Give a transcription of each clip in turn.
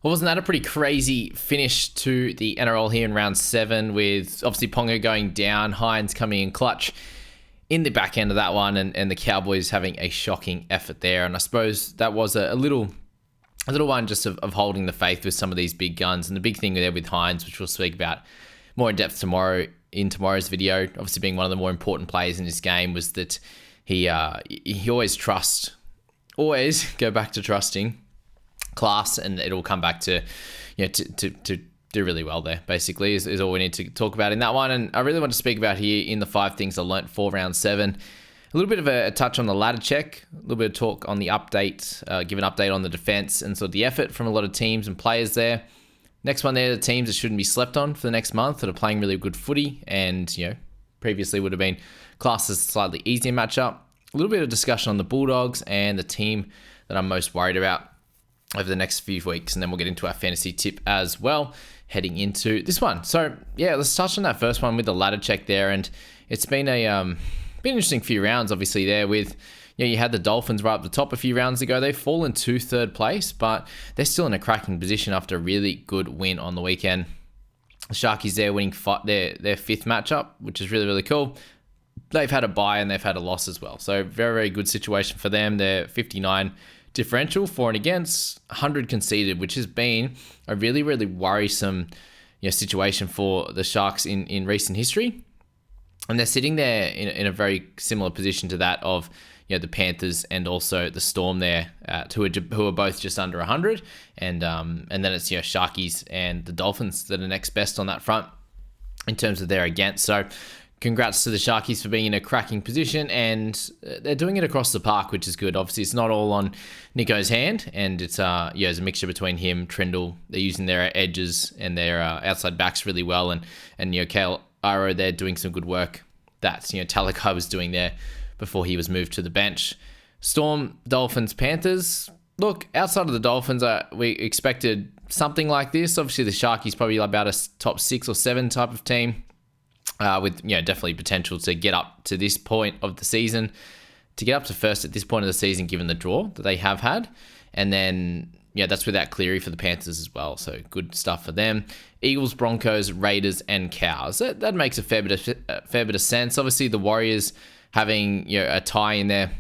Well, wasn't that a pretty crazy finish to the NRL here in round 7 with obviously Ponga going down, Hines coming in clutch in the back end of that one and the Cowboys having a shocking effort there. And I suppose that was a little one just of holding the faith with some of these big guns. And the big thing there with Hines, which we'll speak about more in depth tomorrow in tomorrow's video, obviously being one of the more important players in this game, was that he always go back to trusting class, and it'll come back to, to do really well there, basically, is all we need to talk about in that one. And I really want to speak about here in the 5 things I learnt for round 7. A little bit of a touch on the ladder check, a little bit of talk on the update, give an update on the defense and sort of the effort from a lot of teams and players there. Next one there, the teams that shouldn't be slept on for the next month that are playing really good footy and, previously would have been classed as a slightly easier matchup. A little bit of discussion on the Bulldogs and the team that I'm most worried about over the next few weeks, and then we'll get into our fantasy tip as well heading into this one. So yeah, let's touch on that first one with the ladder check there, and it's been an interesting few rounds obviously there with, you had the Dolphins right up the top a few rounds ago. They've fallen to 3rd place, but they're still in a cracking position after a really good win on the weekend. The Sharkies there winning their 5th matchup, which is really, really cool. They've had a bye and they've had a loss as well. So very, very good situation for them. They're 59 differential, for and against, 100 conceded, which has been a really, really worrisome situation for the Sharks in recent history. And they're sitting there in a very similar position to that of the Panthers and also the Storm there, who are both just under 100. And then it's Sharkies and the Dolphins that are next best on that front in terms of their against. So congrats to the Sharkies for being in a cracking position, and they're doing it across the park, which is good. Obviously, it's not all on Nico's hand, and it's it's a mixture between him, Trindle. They're using their edges and their outside backs really well, and Kale Iro, they're doing some good work that Talakai was doing there before he was moved to the bench. Storm, Dolphins, Panthers. Look, outside of the Dolphins, we expected something like this. Obviously, the Sharkies probably about a top 6 or 7 type of team. With definitely potential to get up to this point of the season, to get up to first at this point of the season, given the draw that they have had. And then, that's without Cleary for the Panthers as well. So good stuff for them. Eagles, Broncos, Raiders, and Cows. That makes a fair bit of sense. Obviously, the Warriors having a tie in there.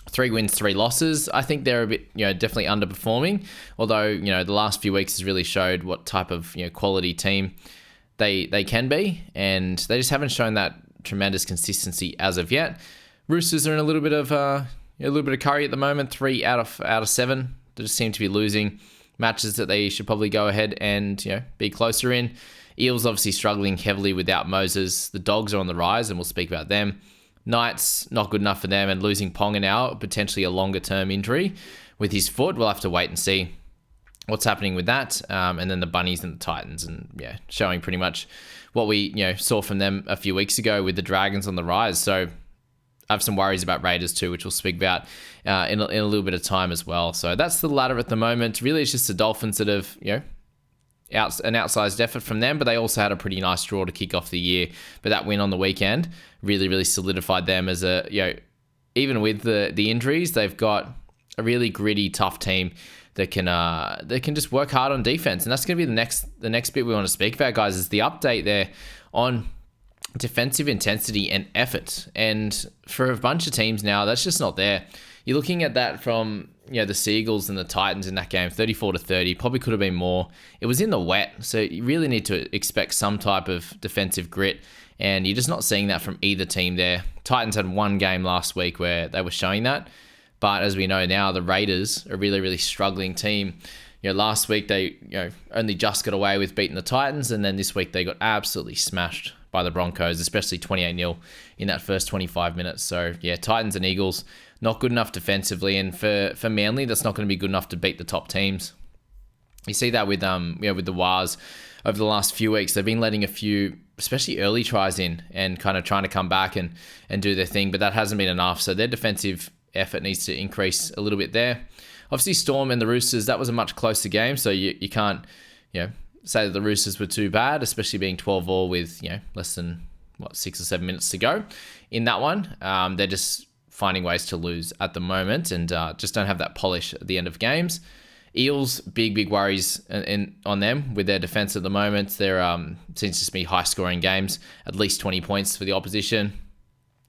3 wins, 3 losses. I think they're a bit, definitely underperforming. Although, the last few weeks has really showed what type of, quality team they can be, and they just haven't shown that tremendous consistency as of yet. Roosters are in a little bit of curry at the moment. 3 out of 7. They just seem to be losing matches that they should probably go ahead and be closer in. Eels obviously struggling heavily without Moses. The Dogs are on the rise, and we'll speak about them. Knights, not good enough for them, and losing Ponga now, potentially a longer term injury with his foot. We'll have to wait and see what's happening with that. And then the Bunnies and the Titans, and showing pretty much what we saw from them a few weeks ago with the Dragons on the rise. So I have some worries about Raiders too, which we'll speak about in a little bit of time as well. So that's the ladder at the moment. Really, it's just the Dolphins that have an outsized effort from them, but they also had a pretty nice draw to kick off the year. But that win on the weekend really, really solidified them as even with the injuries, they've got a really gritty, tough team that can just work hard on defense. And that's going to be the next bit we want to speak about, guys, is the update there on defensive intensity and effort. And for a bunch of teams now, that's just not there. You're looking at that from the Seagulls and the Titans in that game, 34-30, probably could have been more. It was in the wet, so you really need to expect some type of defensive grit, and you're just not seeing that from either team there. Titans had 1 game last week where they were showing that. But as we know now, the Raiders are a really, really struggling team. Last week they only just got away with beating the Titans, and then this week they got absolutely smashed by the Broncos, especially 28-0 in that first 25 minutes. So Titans and Eagles not good enough defensively, and for Manly, that's not going to be good enough to beat the top teams. You see that with with the Wars over the last few weeks. They've been letting a few, especially early tries in, and kind of trying to come back and do their thing, but that hasn't been enough. So their defensive effort needs to increase a little bit there. Obviously, Storm and the Roosters, that was a much closer game, so you can't say that the Roosters were too bad, especially being 12-all with less than 6 or 7 minutes to go in that one. They're just finding ways to lose at the moment, and just don't have that polish at the end of games. Eels, big worries on them with their defense at the moment. There seems to be high scoring games, at least 20 points for the opposition,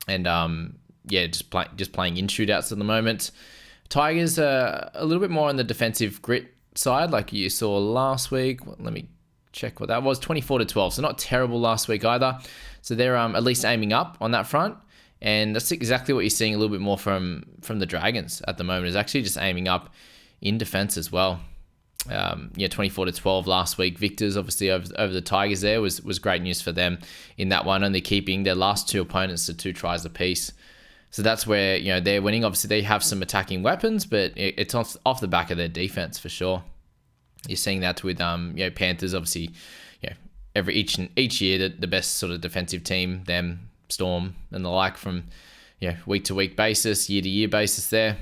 and just playing in shootouts at the moment. Tigers are a little bit more on the defensive grit side, like you saw last week. Let me check what that was. 24-12, so not terrible last week either. So they're at least aiming up on that front. And that's exactly what you're seeing a little bit more from the Dragons at the moment, is actually just aiming up in defense as well. 24-12 last week. Victors, obviously, over the Tigers there was great news for them in that one, only keeping their last two opponents to 2 tries apiece. So that's where, they're winning. Obviously, they have some attacking weapons, but it's off the back of their defense for sure. You're seeing that with Panthers, obviously, each year the best sort of defensive team, them, Storm and the like, from week to week basis, year to year basis there.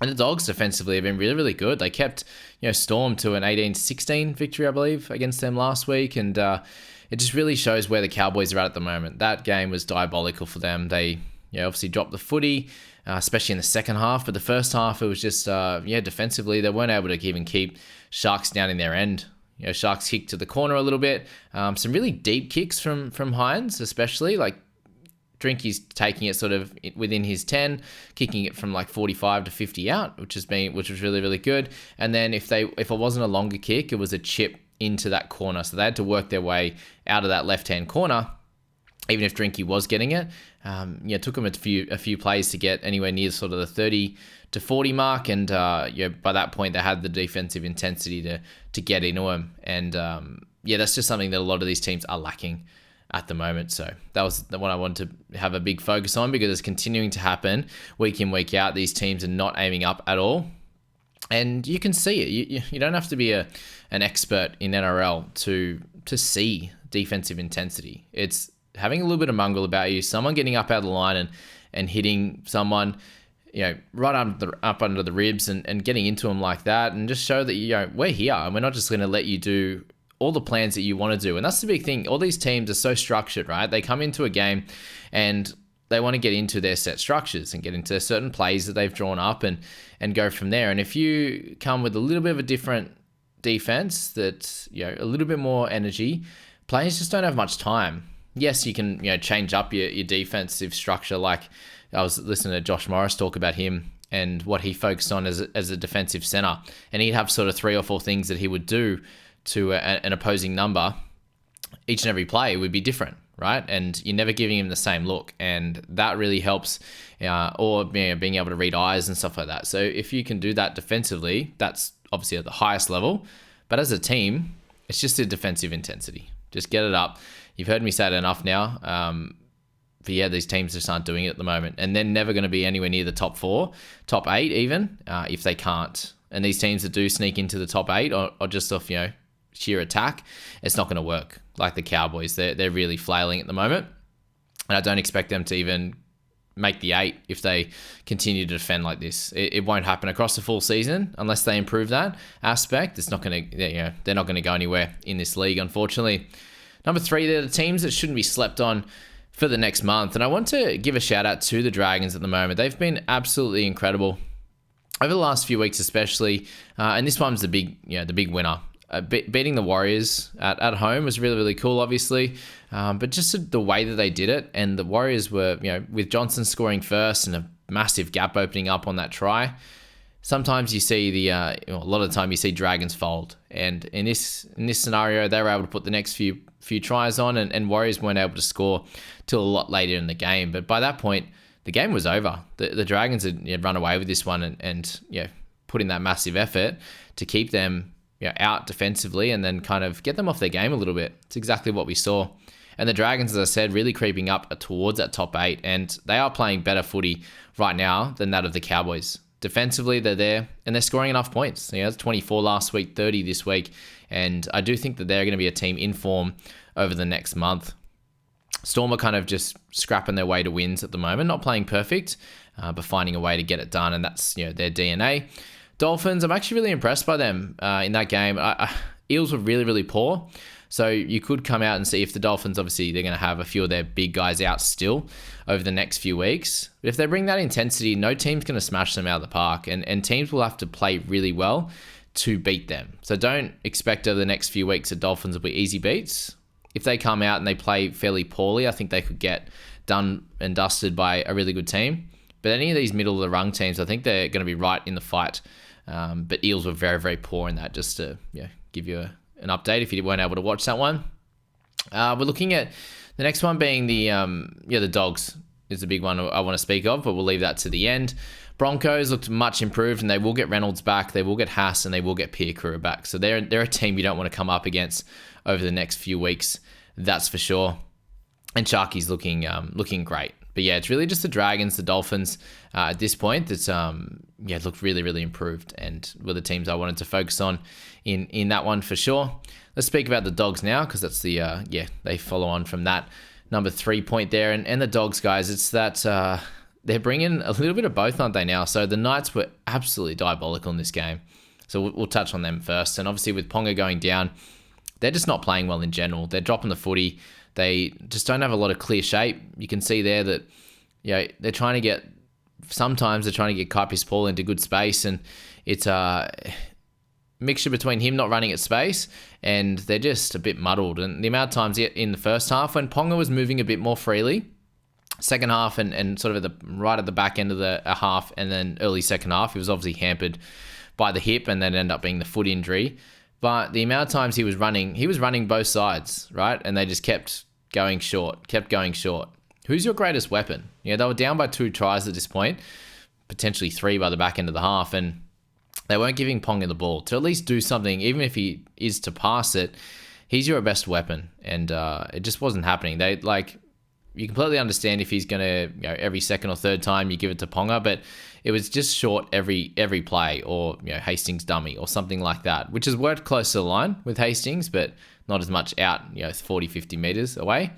And the Dogs defensively have been really, really good. They kept Storm to an 18-16 victory, I believe, against them last week, and it just really shows where the Cowboys are at the moment. That game was diabolical for them. They obviously dropped the footy, especially in the second half, but the first half it was just defensively they weren't able to even keep Sharks down in their end. Sharks kicked to the corner a little bit. Some really deep kicks from Hines, especially, like Drinky's taking it sort of within his 10, kicking it from like 45 to 50 out, which was really, really good. And then if it wasn't a longer kick, it was a chip into that corner. So they had to work their way out of that left-hand corner, even if Drinky was getting it. It took them a few plays to get anywhere near sort of the 30 to 40 mark. And by that point, they had the defensive intensity to get into them. And that's just something that a lot of these teams are lacking at the moment. So that was the one I wanted to have a big focus on, because it's continuing to happen week in, week out. These teams are not aiming up at all. And you can see it. You don't have to be an expert in NRL to see defensive intensity. It's having a little bit of mongrel about you, someone getting up out of the line and hitting someone, right up under the ribs and getting into them like that, and just show that, we're here and we're not just going to let you do all the plans that you want to do. And that's the big thing. All these teams are so structured, right? They come into a game and they want to get into their set structures and get into certain plays that they've drawn up and go from there. And if you come with a little bit of a different defense, that's, a little bit more energy, players just don't have much time. Yes, you can, change up your defensive structure. Like I was listening to Josh Morris talk about him and what he focused on as a defensive center. And he'd have sort of 3 or 4 things that he would do to an opposing number. Each and every play would be different, right? And you're never giving him the same look. And that really helps, or being able to read eyes and stuff like that. So if you can do that defensively, that's obviously at the highest level. But as a team, it's just a defensive intensity. Just get it up. You've heard me say it enough now. But these teams just aren't doing it at the moment. And they're never going to be anywhere near the top 4, top 8 even, if they can't. And these teams that do sneak into the top 8 or just off, sheer attack, it's not going to work. Like the Cowboys, they're really flailing at the moment. And I don't expect them to even make the 8 if they continue to defend like this. It won't happen across the full season unless they improve that aspect. It's not going to, they're not going to go anywhere in this league, unfortunately. Number 3, they're the teams that shouldn't be slept on for the next month. And I want to give a shout out to the Dragons at the moment. They've been absolutely incredible over the last few weeks, especially. And this one's the big winner. Beating the Warriors at home was really, really cool, obviously. But just the way that they did it, and the Warriors were, with Johnson scoring first and a massive gap opening up on that try. Sometimes you see a lot of the time you see Dragons fold. And in this scenario, they were able to put the next few tries on, and Warriors weren't able to score till a lot later in the game. But by that point, the game was over. The Dragons had run away with this one and put in that massive effort to keep them out defensively and then kind of get them off their game a little bit. It's exactly what we saw. And the Dragons, as I said, really creeping up towards that top 8, and they are playing better footy right now than that of the Cowboys. Defensively, they're there, and they're scoring enough points. It's 24 last week, 30 this week, and I do think that they're going to be a team in form over the next month. Storm are kind of just scrapping their way to wins at the moment, not playing perfect, but finding a way to get it done, and that's their DNA. Dolphins, I'm actually really impressed by them in that game. Eels were really, really poor. So you could come out and see if the Dolphins, obviously, they're going to have a few of their big guys out still over the next few weeks. But if they bring that intensity, no team's going to smash them out of the park. And teams will have to play really well to beat them. So don't expect over the next few weeks the Dolphins will be easy beats. If they come out and they play fairly poorly, I think they could get done and dusted by a really good team. But any of these middle of the rung teams, I think they're going to be right in the fight. But Eels were very, very poor in that, just to give you an update if you weren't able to watch that one. We're looking at the next one being the Dogs is the big one I want to speak of, but we'll leave that to the end. Broncos looked much improved, and they will get Reynolds back, they will get Haas, and they will get Pierre Crew back. So they're a team you don't want to come up against over the next few weeks, that's for sure. And Sharky's looking great. But yeah, it's really just the Dragons, the Dolphins at this point that's looked really, really improved, and were the teams I wanted to focus on in that one for sure. Let's speak about the Dogs now, because that's they follow on from that number 3 point there. And the Dogs, guys, it's that they're bringing a little bit of both, aren't they now? So the Knights were absolutely diabolical in this game. So we'll touch on them first. And obviously with Ponga going down, they're just not playing well in general. They're dropping the footy. They just don't have a lot of clear shape. You can see there that they're trying to get Kaipis Paul into good space, and it's a mixture between him not running at space and they're just a bit muddled. And the amount of times in the first half when Ponga was moving a bit more freely, second half and sort of right at the back end of the half and then early second half, he was obviously hampered by the hip and then ended up being the foot injury. But the amount of times he was running both sides, right? And they just kept going short. Who's your greatest weapon? They were down by 2 tries at this point, potentially 3 by the back end of the half, and they weren't giving Ponga the ball to at least do something. Even if he is to pass it, he's your best weapon, and it just wasn't happening. You completely understand if he's going to, every second or third time you give it to Ponga, but it was just short every play, or Hastings dummy or something like that, which has worked close to the line with Hastings, but not as much out 40, 50 meters away.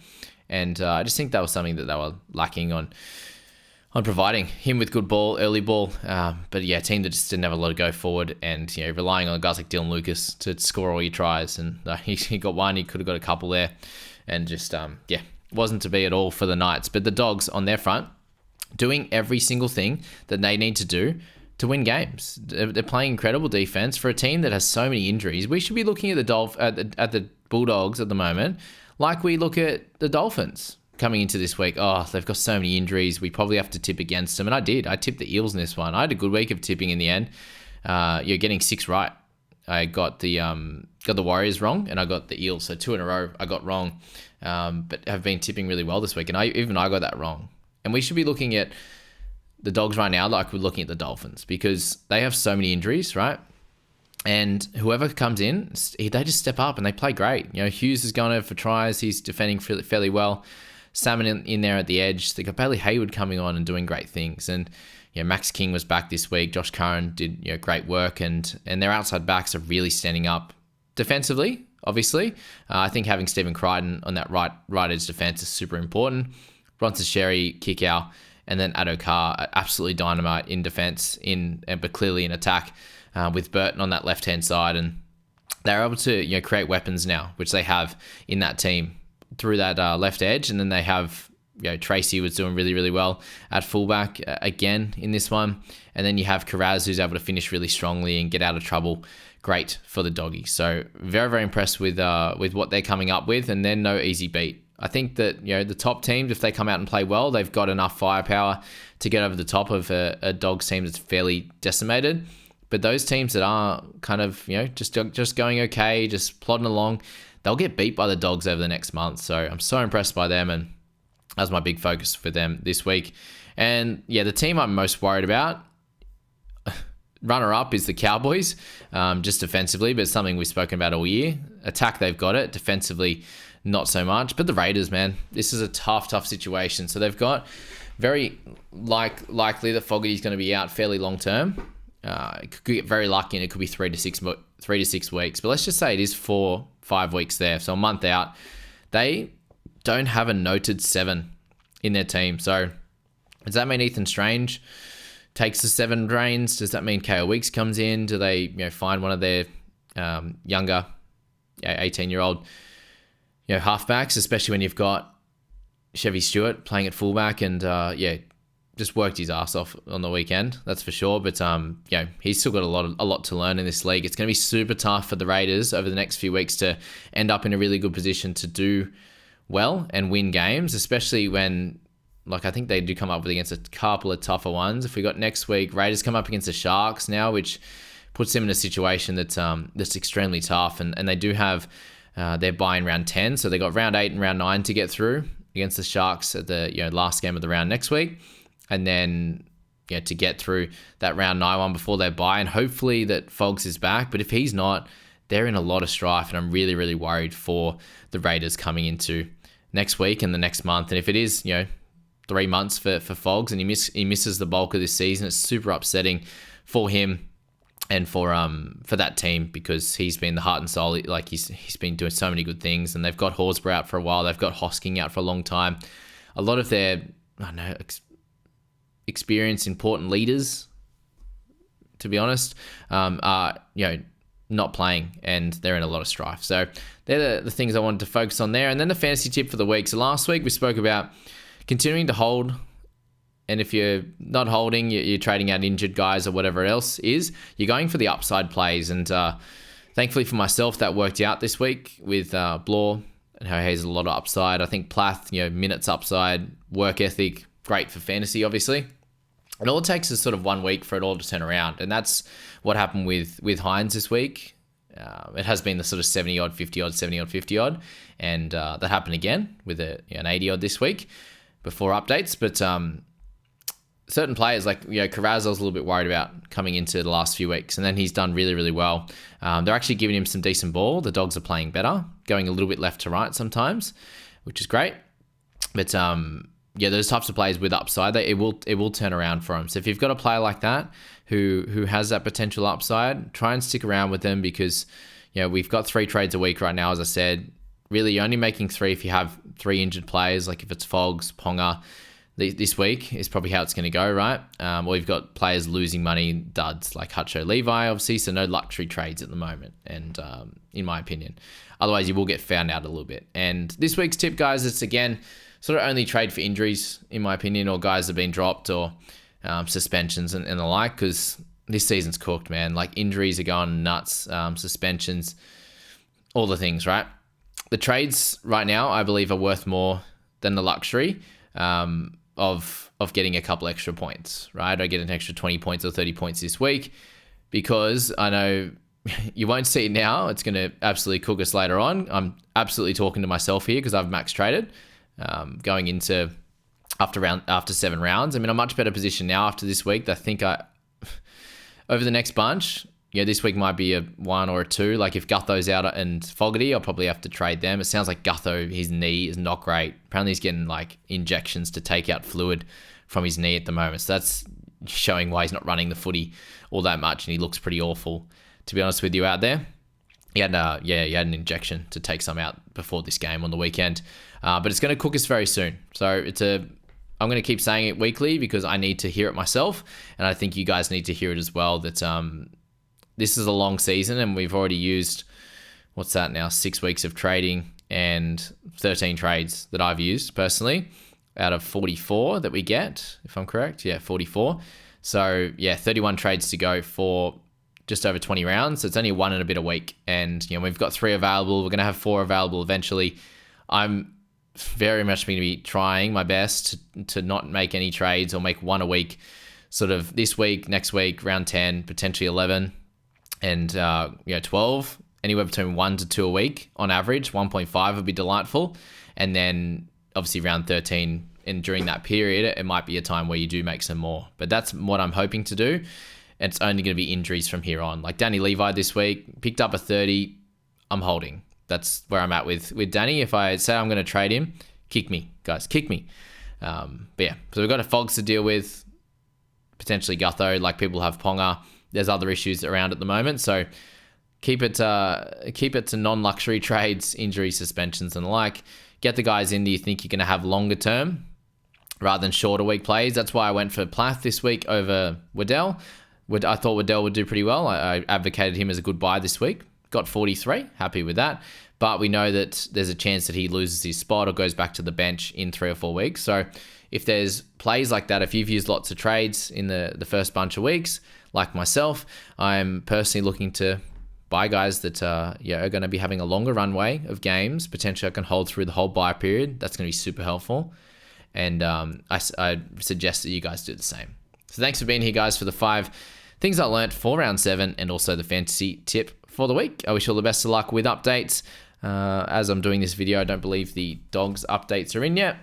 And I just think that was something that they were lacking on providing him with good ball, early ball. But yeah, a team that just didn't have a lot to go forward, and relying on guys like Dylan Lucas to score all your tries. And he got one, he could have got a couple there, and just wasn't to be at all for the Knights. But the Dogs on their front, doing every single thing that they need to do to win games. They're playing incredible defense for a team that has so many injuries. We should be looking at the Bulldogs at the moment like we look at the Dolphins coming into this week. Oh, they've got so many injuries. We probably have to tip against them. And I did. I tipped the Eels in this one. I had a good week of tipping in the end. You're getting 6 right. I got the Warriors wrong, and I got the Eels. So 2 in a row I got wrong, but have been tipping really well this week. And I got that wrong. And we should be looking at the Dogs right now like we're looking at the Dolphins, because they have so many injuries, right? And whoever comes in, they just step up and they play great. Hughes is going over for tries. He's defending fairly well. Salmon in there at the edge. They got Bailey Hayward coming on and doing great things. And Max King was back this week. Josh Curran did great work, and their outside backs are really standing up defensively. Obviously, I think having Stephen Crichton on that right edge defense is super important. Bronson Sherry, Kickow, and then Addo-Carr are absolutely dynamite in defense, but clearly in attack, with Burton on that left hand side, and they're able to create weapons now, which they have in that team through that left edge. And then they have Tracy was doing really, really well at fullback again in this one, and then you have Carraz, who's able to finish really strongly and get out of trouble. Great for the Doggies. So very, very impressed with what they're coming up with, and they're no easy beat. I think that the top teams, if they come out and play well, they've got enough firepower to get over the top of a Dogs team that's fairly decimated. But those teams that are kind of just going okay, just plodding along, they'll get beat by the Dogs over the next month. So I'm so impressed by them, and that's my big focus for them this week. And yeah, the team I'm most worried about, runner-up, is the Cowboys, just defensively, but it's something we've spoken about all year. Attack, they've got it. Defensively, not so much. But the Raiders, man, this is a tough situation. So they've got very likely that Fogarty's going to be out fairly long term. It could get very lucky, and it could be 3 to 6 weeks. But let's just say it is 4-5 weeks there. So a month out. They don't have a noted 7 in their team. So does that mean Ethan Strange takes the 7 reins? Does that mean KO Weeks comes in? Do they find one of their younger 18-year-old halfbacks, especially when you've got Chevy Stewart playing at fullback, and just just worked his ass off on the weekend, that's for sure. But he's still got a lot to learn in this league. It's going to be super tough for the Raiders over the next few weeks to end up in a really good position to do well and win games, especially when, like, I think they do come up with against a couple of tougher ones. If we got next week, Raiders come up against the Sharks now, which puts them in a situation that's extremely tough, and they do have their bye in round 10, so they got round 8 and round 9 to get through against the Sharks at the last game of the round next week, and then to get through that round 9 one before their bye, and hopefully that Fogs is back. But if he's not, they're in a lot of strife, and I'm really, really worried for the Raiders coming into next week and the next month. And if it is 3 months for Fogs and he misses the bulk of this season, it's super upsetting for him and for that team, because he's been the heart and soul. Like he's been doing so many good things, and they've got Horsburgh out for a while. They've got Hosking out for a long time. A lot of their experienced, important leaders, to be honest, are not playing, and they're in a lot of strife. So they're the things I wanted to focus on there. And then the fantasy tip for the week. So last week we spoke about continuing to hold. And if you're not holding, you're trading out injured guys or whatever else is, you're going for the upside plays. And thankfully for myself, that worked out this week with Blore and how he has a lot of upside. I think Plath, minutes upside, work ethic, great for fantasy, obviously. And all it takes is sort of 1 week for it all to turn around. And that's what happened with Hines this week. It has been the sort of 70-odd, 50-odd, 70-odd, 50-odd. And that happened again with an 80-odd this week before updates. But certain players like Carrazzo's a little bit worried about coming into the last few weeks, and then he's done really, really well. They're actually giving him some decent ball. The Dogs are playing better, going a little bit left to right sometimes, which is great. But those types of players with upside, it will turn around for him. So if you've got a player like that who has that potential upside, try and stick around with them, because we've got 3 trades a week right now. As I said, really you're only making 3 if you have 3 injured players. Like if it's Fogs, Ponga, this week is probably how it's going to go, right? Or you've got players losing money, duds like Hutcho Levi, obviously, so no luxury trades at the moment, and in my opinion. Otherwise, you will get found out a little bit. And this week's tip, guys, it's again sort of only trade for injuries, in my opinion, or guys that have been dropped, or suspensions and the like, because this season's cooked, man. Like injuries are going nuts, suspensions, all the things, right? The trades right now, I believe, are worth more than the luxury of getting a couple extra points, right? I get an extra 20 points or 30 points this week, because I know you won't see it now. It's going to absolutely cook us later on. I'm absolutely talking to myself here because I've max traded going into after 7 rounds. I'm in a much better position now after this week. I think over the next bunch, this week might be a 1 or a 2. Like if Gutho's out and Fogarty, I'll probably have to trade them. It sounds like Gutho, his knee is not great. Apparently he's getting like injections to take out fluid from his knee at the moment. So that's showing why he's not running the footy all that much, and he looks pretty awful, to be honest with you, out there. He had an injection to take some out before this game on the weekend. But it's going to cook us very soon. So I'm going to keep saying it weekly because I need to hear it myself, and I think you guys need to hear it as well, that this is a long season, and we've already used, 6 weeks of trading and 13 trades that I've used personally out of 44 that we get, if I'm correct. Yeah, 44. So 31 trades to go for just over 20 rounds. So it's only 1 and a bit a week. And, we've got 3 available. We're going to have 4 available eventually. I'm very much going to be trying my best to not make any trades, or make 1 a week, sort of this week, next week, round 10, potentially 11. And 12, anywhere between 1 to 2 a week on average. 1.5 would be delightful. And then obviously round 13, and during that period, it might be a time where you do make some more. But that's what I'm hoping to do. And it's only going to be injuries from here on. Like Danny Levi this week, picked up a 30. I'm holding. That's where I'm at with Danny. If I say I'm going to trade him, kick me, guys. Kick me. So we've got a Fogs to deal with. Potentially Gutho, like people have Ponga. There's other issues around at the moment, so keep it to non-luxury trades, injury, suspensions, and the like. Get the guys in that you think you're going to have longer term rather than shorter week plays. That's why I went for Plath this week over Waddell. I thought Waddell would do pretty well. I advocated him as a good buy this week. Got 43, happy with that. But we know that there's a chance that he loses his spot or goes back to the bench in 3 or 4 weeks. So if there's plays like that, if you've used lots of trades in the first bunch of weeks, like myself, I'm personally looking to buy guys that are going to be having a longer runway of games. Potentially I can hold through the whole buy period. That's going to be super helpful. And I suggest that you guys do the same. So thanks for being here, guys, for the 5 things I learned for round 7 and also the fantasy tip for the week. I wish you all the best of luck with updates. As I'm doing this video, I don't believe the Dogs updates are in yet.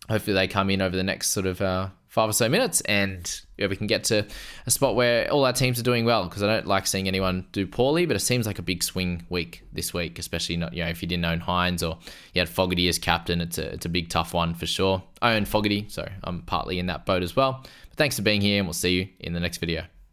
Hopefully they come in over the next sort of 5 or so minutes, and we can get to a spot where all our teams are doing well, because I don't like seeing anyone do poorly, but it seems like a big swing week this week, especially not, if you didn't own Hines or you had Fogarty as captain. It's a big tough one for sure. I own Fogarty, so I'm partly in that boat as well. But thanks for being here, and we'll see you in the next video.